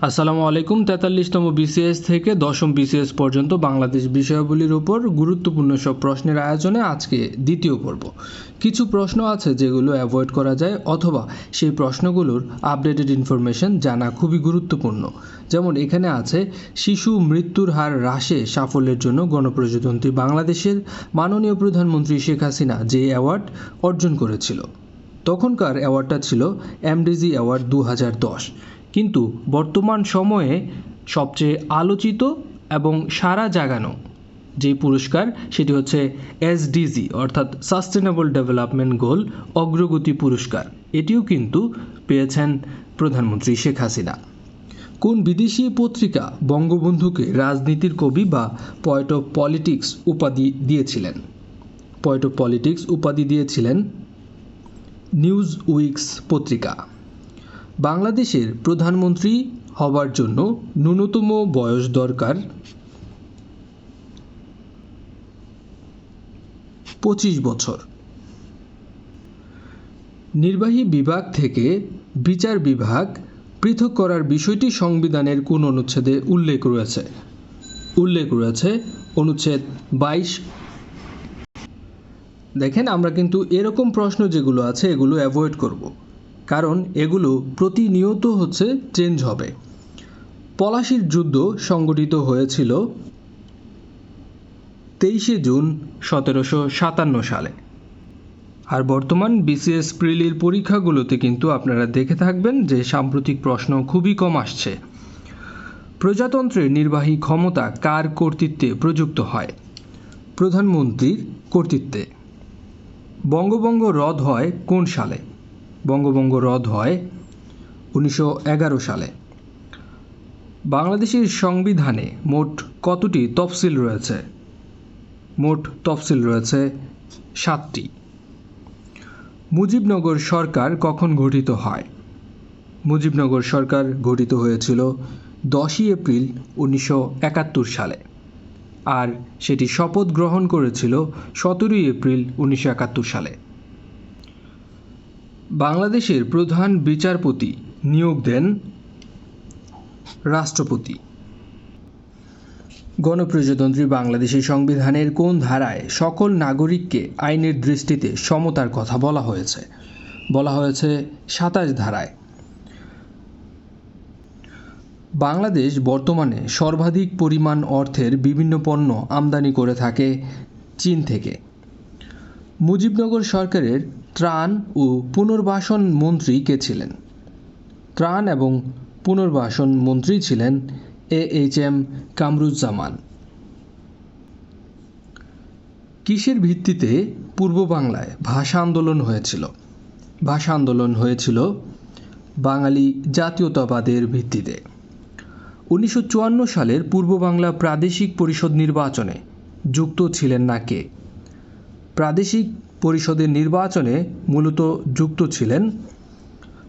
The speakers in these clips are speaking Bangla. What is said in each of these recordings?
আসসালামু আলাইকুম। ৪৩তম বিসিএস থেকে ১০ম বিসিএস পর্যন্ত বাংলাদেশ বিষয়াবলীর উপর গুরুত্বপূর্ণ সব প্রশ্নের আয়োজনে আজকে দ্বিতীয় পর্ব। কিছু প্রশ্ন আছে যেগুলো অ্যাভয়েড করা যায়, অথবা সেই প্রশ্নগুলোর আপডেটেড ইনফরমেশন জানা খুবই গুরুত্বপূর্ণ। যেমন এখানে আছে, শিশু মৃত্যুর হার হ্রাসে সাফল্যের জন্য গণপ্রজাতন্ত্রী বাংলাদেশের মাননীয় প্রধানমন্ত্রী শেখ হাসিনা যে অ্যাওয়ার্ড অর্জন করেছিল, তখনকার অ্যাওয়ার্ডটা ছিল এমডিজি অ্যাওয়ার্ড ২০১০। কিন্তু বর্তমান সময়ে সবচেয়ে আলোচিত এবং সাড়া জাগানো যে পুরস্কার, সেটি হচ্ছে এসডিজি অর্থাৎ সাস্টেনেবল ডেভেলপমেন্ট গোল অগ্রগতি পুরস্কার। এটিও কিন্তু পেয়েছেন প্রধানমন্ত্রী শেখ হাসিনা। কোন বিদেশি পত্রিকা বঙ্গবন্ধুকে রাজনীতির কবি বা পয়েট অফ পলিটিক্স উপাধি দিয়েছিলেন? পয়েট অফ পলিটিক্স উপাধি দিয়েছিলেন নিউজ উইকস পত্রিকা। বাংলাদেশের প্রধানমন্ত্রী হবার জন্য ন্যূনতম বয়স দরকার ২৫ বছর। নির্বাহী বিভাগ থেকে বিচার বিভাগ পৃথক করার বিষয়টি সংবিধানের কোন অনুচ্ছেদে উল্লেখ রয়েছে? অনুচ্ছেদ ২২। দেখেন, আমরা কিন্তু এরকম প্রশ্ন যেগুলো আছে এগুলো অ্যাভয়েড করব, কারণ এগুলো প্রতিনিয়ত চেঞ্জ হবে। পলাশির যুদ্ধ সংগঠিত হয়েছিল ২৩শে জুন ১৭৫৭ সালে। আর বর্তমান বিসিএস প্রিলির পরীক্ষাগুলোতে কিন্তু আপনারা দেখে থাকবেন যে সাম্প্রতিক প্রশ্ন খুবই কম আসছে। প্রজাতন্ত্রের নির্বাহী ক্ষমতা কার কর্তৃত্বে প্রযুক্ত হয়? প্রধানমন্ত্রীর কর্তৃত্বে। বঙ্গভঙ্গ রদ হয় কোন সালে? বঙ্গভঙ্গ রদ হয় ১৯১১ সালে। বাংলাদেশের সংবিধানে মোট কতটি তফসিল রয়েছে? মোট তফসিল রয়েছে ৭টি। মুজিবনগর সরকার কখন গঠিত হয়? মুজিবনগর সরকার গঠিত হয়েছিল ১০ই এপ্রিল ১৯৭১ সালে, আর সেটি শপথ গ্রহণ করেছিল ১৭ই এপ্রিল ১৯৭১ সালে। বাংলাদেশের প্রধান বিচারপতি নিয়োগ দেন রাষ্ট্রপতি। গণপ্রজাতন্ত্রী বাংলাদেশের সংবিধানের কোন ধারায় সকল নাগরিককে আইনের দৃষ্টিতে সমতার কথা বলা হয়েছে? বলা হয়েছে ২৭ ধারায়। বাংলাদেশ বর্তমানে সর্বাধিক পরিমাণ অর্থের বিভিন্ন পণ্য আমদানি করে থাকে চীন থেকে। মুজিবনগর সরকারের ত্রাণ ও পুনর্বাসন মন্ত্রী কে ছিলেন? ত্রাণ এবং পুনর্বাসন মন্ত্রী ছিলেন AHM কামরুজ্জামান। কিসের ভিত্তিতে পূর্ব বাংলায় ভাষা আন্দোলন হয়েছিল? ভাষা আন্দোলন হয়েছিল বাঙালি জাতীয়তাবাদের ভিত্তিতে। ১৯৫৪ সালের পূর্ব বাংলা প্রাদেশিক পরিষদ নির্বাচনে যুক্ত ছিলেন না কে? প্রাদেশিক পরিষদের নির্বাচনে মূলত যুক্ত ছিলেন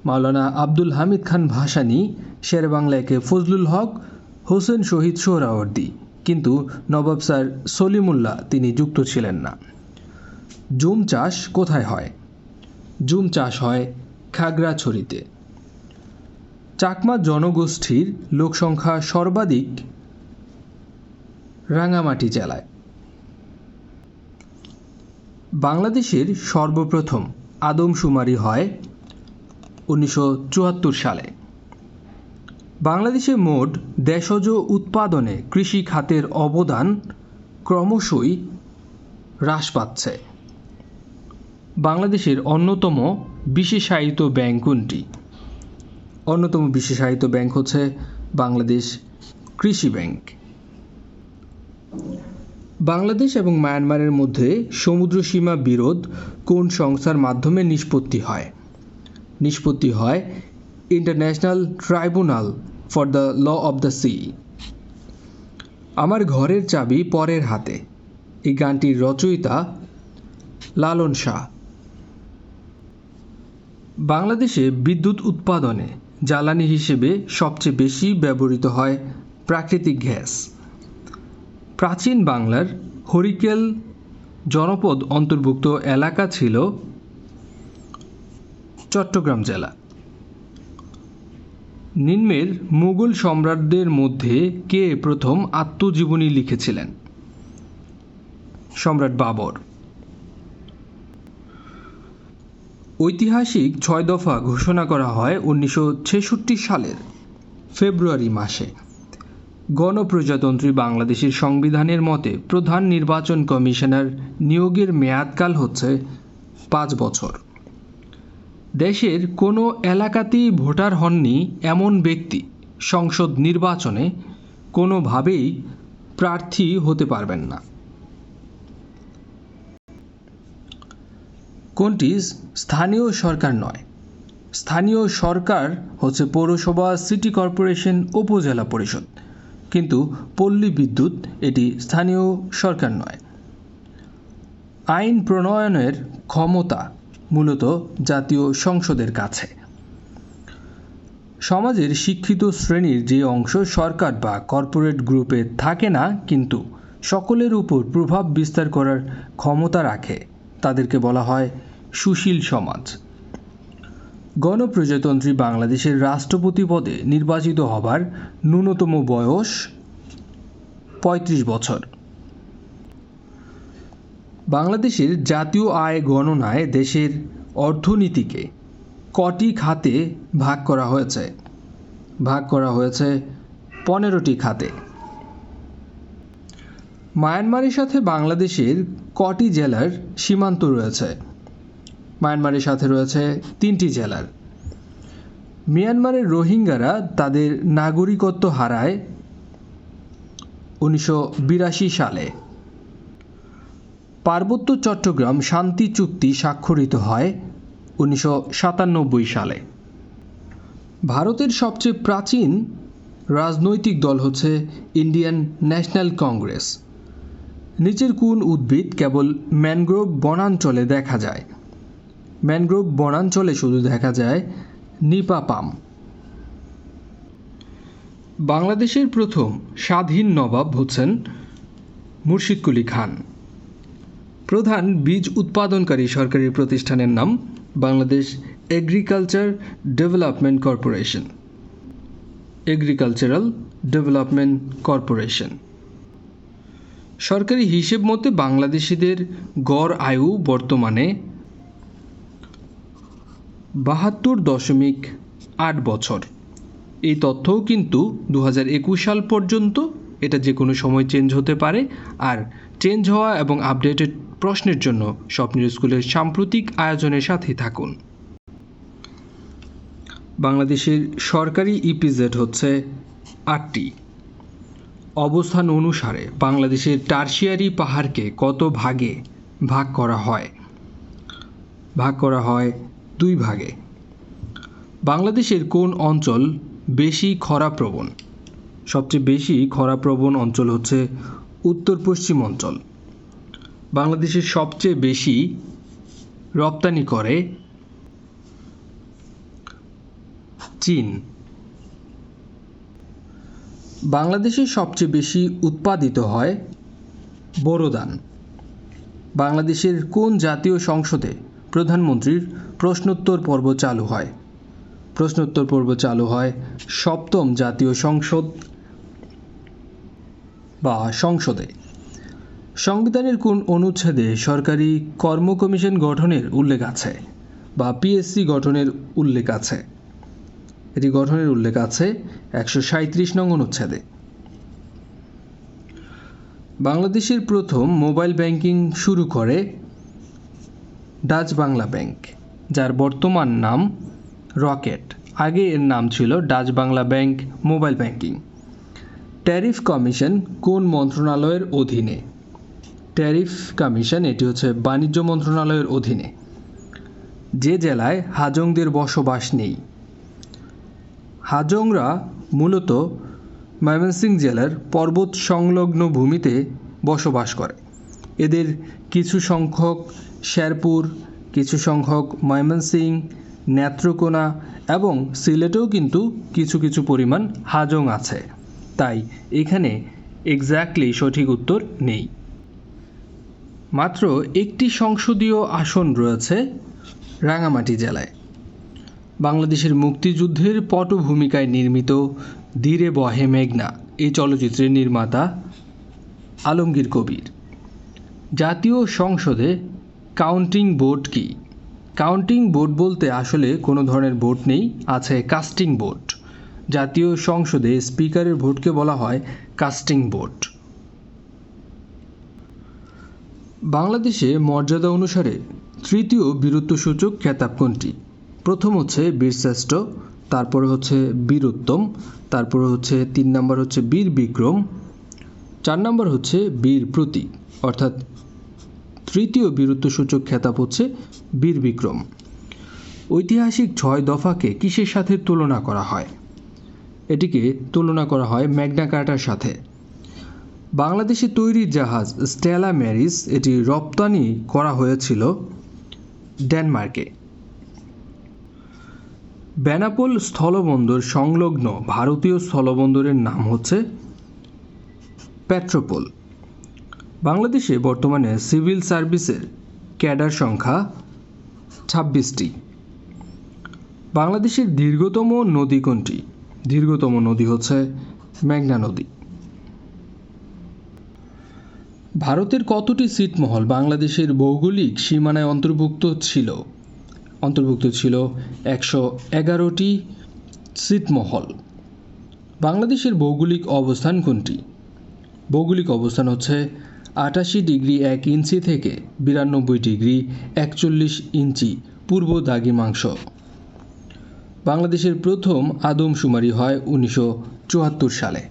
মাওলানা আব্দুল হামিদ খান ভাসানী, শেরেবাংলা একে ফজলুল হক, হোসেন শহীদ সোহরাওয়ার্দী, কিন্তু নবাব স্যার সলিমুল্লাহ তিনি যুক্ত ছিলেন না। জুম চাষ কোথায় হয়? জুম চাষ হয় খাগড়াছড়িতে। চাকমা জনগোষ্ঠীর লোকসংখ্যা সর্বাধিক রাঙ্গামাটি জেলায়। বাংলাদেশের সর্বপ্রথম আদমশুমারি হয় ১৯৭৪ সালে। বাংলাদেশে মোট দেশজ উৎপাদনে কৃষি খাতের অবদান ক্রমশই হ্রাস পাচ্ছে। বাংলাদেশের অন্যতম বিশেষায়িত ব্যাংক কোনটি? অন্যতম বিশেষায়িত ব্যাংক হচ্ছে বাংলাদেশ কৃষি ব্যাংক। বাংলাদেশ এবং মায়ানমারের মধ্যে সমুদ্র সীমা বিরোধ কোন সংস্থার মাধ্যমে নিষ্পত্তি হয়? নিষ্পত্তি হয় international tribunal for the law of the sea. আমার ঘরের চাবি পরের হাতে, এই গানটির রচয়িতা লালন শাহ। বাংলাদেশে বিদ্যুৎ উৎপাদনে জ্বালানি হিসেবে সবচেয়ে বেশি ব্যবহৃত হয় প্রাকৃতিক গ্যাস। প্রাচীন বাংলার হরিকেল জনপদ অন্তর্ভুক্ত এলাকা ছিল চট্টগ্রাম জেলা। নিম্নের মুঘল সম্রাটদের মধ্যে কে প্রথম আত্মজীবনী লিখেছিলেন? সম্রাট বাবর। ঐতিহাসিক 6 দফা ঘোষণা করা হয় 1966 সালের ফেব্রুয়ারি মাসে। গণপ্রজাতন্ত্রী বাংলাদেশের সংবিধানের মতে প্রধান নির্বাচন কমিশনার নিয়োগের মেয়াদকাল হচ্ছে 5 বছর। দেশের কোনো এলাকাতেই ভোটার হননি এমন ব্যক্তি সংসদ নির্বাচনে কোনোভাবেই প্রার্থী হতে পারবেন না। কোনটি স্থানীয় সরকার নয়? স্থানীয় সরকার হচ্ছে পৌরসভা, সিটি কর্পোরেশন, উপজেলা পরিষদ, কিন্তু পল্লী বিদ্যুৎ এটি স্থানীয় সরকার নয়। আইন প্রণয়নের ক্ষমতা মূলত জাতীয় সংসদের কাছে। সমাজের শিক্ষিত শ্রেণীর যে অংশ সরকার বা কর্পোরেট গ্রুপে থাকে না কিন্তু সকলের উপর প্রভাব বিস্তার করার ক্ষমতা রাখে তাদেরকে বলা হয় সুশীল সমাজ। গণপ্রজাতন্ত্রী বাংলাদেশের রাষ্ট্রপতি পদে নির্বাচিত হবার ন্যূনতম বয়স 35 বছর। বাংলাদেশের জাতীয় আয় গণনায় দেশের অর্থনীতিকে কটি খাতে ভাগ করা হয়েছে? ভাগ করা হয়েছে 15টি খাতে। মায়ানমারের সাথে বাংলাদেশের কটি জেলার সীমান্ত রয়েছে? মায়ানমারের সাথে রয়েছে 3টি জেলার। মিয়ানমারের রোহিঙ্গারা তাদের নাগরিকত্ব হারায় 1982 সালে। পার্বত্য চট্টগ্রাম শান্তি চুক্তি স্বাক্ষরিত হয় 1997 সালে। ভারতের সবচেয়ে প্রাচীন রাজনৈতিক দল হচ্ছে ইন্ডিয়ান ন্যাশনাল কংগ্রেস। নিচের কোন উদ্ভিদ কেবল ম্যানগ্রোভ বনাঞ্চলে দেখা যায়? ম্যানগ্রোভ বনাঞ্চলে শুধু দেখা যায় নিপা পাম। বাংলাদেশের প্রথম স্বাধীন নবাব হচ্ছেন মুর্শিদ কুলি খান। প্রধান বীজ উৎপাদনকারী সরকারি প্রতিষ্ঠানের নাম Bangladesh agriculture development corporation. Agricultural development corporation. সরকারি হিসেব মতে বাংলাদেশিদের গড় আয়ু বর্তমানে 72.8 বছর। এই তথ্যও কিন্তু 2021 সাল পর্যন্ত, এটা যে কোনো সময় চেঞ্জ হতে পারে। আর চেঞ্জ হওয়া এবং আপডেটেড প্রশ্নের জন্য স্বপ্নের স্কুলের সাম্প্রতিক আয়োজনের সাথেই থাকুন। বাংলাদেশের সরকারি ইপিজেড হচ্ছে 8টি। অবস্থান অনুসারে বাংলাদেশের টারশিয়ারি পাহাড়কে কত ভাগে ভাগ করা হয়? ভাগ করা হয় 2 ভাগে। বাংলাদেশের কোন অঞ্চল বেশি খরাপ্রবণ? সবচেয়ে বেশি খরাপ্রবণ অঞ্চল হচ্ছে উত্তর পশ্চিম অঞ্চল। বাংলাদেশের সবচেয়ে বেশি রপ্তানি করে চীন। বাংলাদেশের সবচেয়ে বেশি উৎপাদিত হয় বোরো ধান। বাংলাদেশের কোন জাতীয় সংসদে প্রধানমন্ত্রীর প্রশ্নোত্তর পর্ব চালু হয়? প্রশ্নোত্তর পর্ব চালু হয় 7ম জাতীয় সংসদ বা সংসদে। সংবিধানের কোন অনুচ্ছেদে সরকারি কর্ম কমিশন গঠনের উল্লেখ আছে বা পিএসসি গঠনের উল্লেখ আছে? এটি গঠনের উল্লেখ আছে 137 নং অনুচ্ছেদে। বাংলাদেশের প্রথম মোবাইল ব্যাংকিং শুরু করে ডাচ বাংলা ব্যাংক, যার বর্তমান নাম রকেট। আগে এর নাম ছিল Dutch Bangla bank mobile banking. Tariff commission কোন মন্ত্রণালয়ের অধীনে? ট্যারিফ কমিশন এটি হচ্ছে বাণিজ্য মন্ত্রণালয়ের অধীনে। যে জেলায় হাজংদের বসবাস নেই? হাজংরা মূলত ময়মনসিংহ জেলার পর্বত সংলগ্ন ভূমিতে বসবাস করে। এদের কিছু সংখ্যক শেরপুর, কিছু সংখ্যক ময়মনসিংহ, নেত্রকোনা এবং সিলেটেও কিন্তু কিছু কিছু পরিমাণ হাজং আছে। তাই এখানে এক্স্যাক্টলি সঠিক উত্তর নেই। মাত্র একটি সংসদীয় আসন রয়েছে রাঙামাটি জেলায়। বাংলাদেশের মুক্তিযুদ্ধের পটভূমিকায় নির্মিত ধীরে বহে মেঘনা এই চলচ্চিত্রের নির্মাতা আলমগীর কবির। জাতীয় সংসদে কাউন্টিং ভোট কি? কাউন্টিং ভোট বলতে আসলে কোনো ধরনের ভোট নেই, আছে কাস্টিং ভোট। জাতীয় সংসদে স্পিকারের ভোটকে বলা হয় কাস্টিং ভোট। বাংলাদেশে মর্যাদা অনুসারে তৃতীয় বীরত্বসূচক খেতাব কোনটি? প্রথম হচ্ছে বীরশ্রেষ্ঠ, তারপরে হচ্ছে বীরোত্তম, তারপরে হচ্ছে 3 নম্বর হচ্ছে বীর বিক্রম, 4 নম্বর হচ্ছে বীর প্রতীক। অর্থাৎ তৃতীয় বীরত্বসূচক খেতাব হচ্ছে বীর বিক্রম। ঐতিহাসিক 6 দফাকে কিসের সাথে তুলনা করা হয়? এটিকে তুলনা করা হয় ম্যাগনা কার্টার সাথে। বাংলাদেশে তৈরি জাহাজ স্টেলা ম্যারিস এটি রপ্তানি করা হয়েছিল ডেনমার্কে। বেনাপোল স্থলবন্দর সংলগ্ন ভারতীয় স্থলবন্দরের নাম হচ্ছে পেট্রোপোল। বাংলাদেশে বর্তমানে সিভিল সার্ভিসের ক্যাডার সংখ্যা 26টি। বাংলাদেশের দীর্ঘতম নদী কোনটি? দীর্ঘতম নদী হচ্ছে মেঘনা নদী। ভারতের কতটি ছিটমহল বাংলাদেশের ভৌগোলিক সীমানায় অন্তর্ভুক্ত ছিল? অন্তর্ভুক্ত ছিল 111টি ছিটমহল। বাংলাদেশের ভৌগোলিক অবস্থান কোনটি? ভৌগোলিক অবস্থান হচ্ছে 88 ডিগ্রি 1 ইঞ্চি থেকে 92 ডিগ্রি 41 ইঞ্চি পূর্ব দ্রাঘিমাংশ। বাংলাদেশের প্রথম আদমশুমারি হয় 1974 সালে।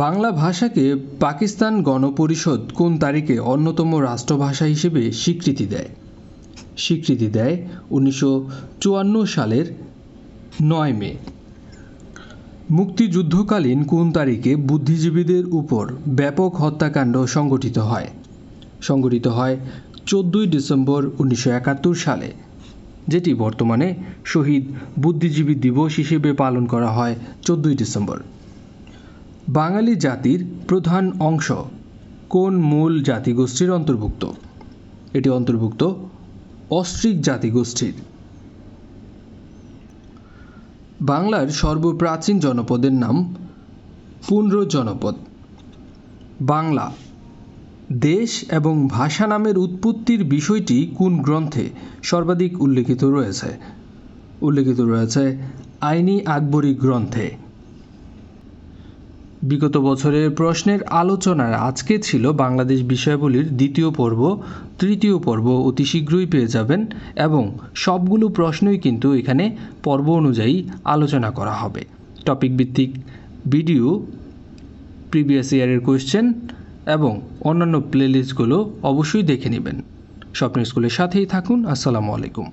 বাংলা ভাষাকে পাকিস্তান গণপরিষদ কোন তারিখে অন্যতম রাষ্ট্রভাষা হিসেবে স্বীকৃতি দেয়? স্বীকৃতি দেয় 1954 সালের 9 মে। মুক্তিযুদ্ধকালীন কোন তারিখে বুদ্ধিজীবীদের উপর ব্যাপক হত্যাকাণ্ড সংঘটিত হয়? সংঘটিত হয় 14 ডিসেম্বর 1971 সালে, যেটি বর্তমানে শহীদ বুদ্ধিজীবী দিবস হিসেবে পালন করা হয় 14 ডিসেম্বর। বাঙালি জাতির প্রধান অংশ কোন মূল জাতিগোষ্ঠীর অন্তর্ভুক্ত? এটি অন্তর্ভুক্ত অস্ট্রিক জাতিগোষ্ঠীর। বাংলার সর্বপ্রাচীন জনপদের নাম পুন্ড্র জনপদ। বাংলা দেশ এবং ভাষা নামের উৎপত্তির বিষয়টি কোন গ্রন্থে সর্বাধিক উল্লেখিত রয়েছে? উল্লেখিত রয়েছে আইনি আকবরী গ্রন্থে। বিগত বছরের প্রশ্নের আলোচনার আজকে ছিল বাংলাদেশ বিষয়াবলীর দ্বিতীয় পর্ব। তৃতীয় পর্ব অতি শীঘ্রই পেয়ে যাবেন এবং সবগুলো প্রশ্নই কিন্তু এখানে পর্ব অনুযায়ী আলোচনা করা হবে। টপিক ভিত্তিক ভিডিও, প্রিভিয়াস ইয়ারের কোয়েশ্চেন এবং অন্যান্য প্লেলিস্টগুলো অবশ্যই দেখে নেবেন। স্বপ্নের স্কুলের সাথেই থাকুন। আসসালামু আলাইকুম।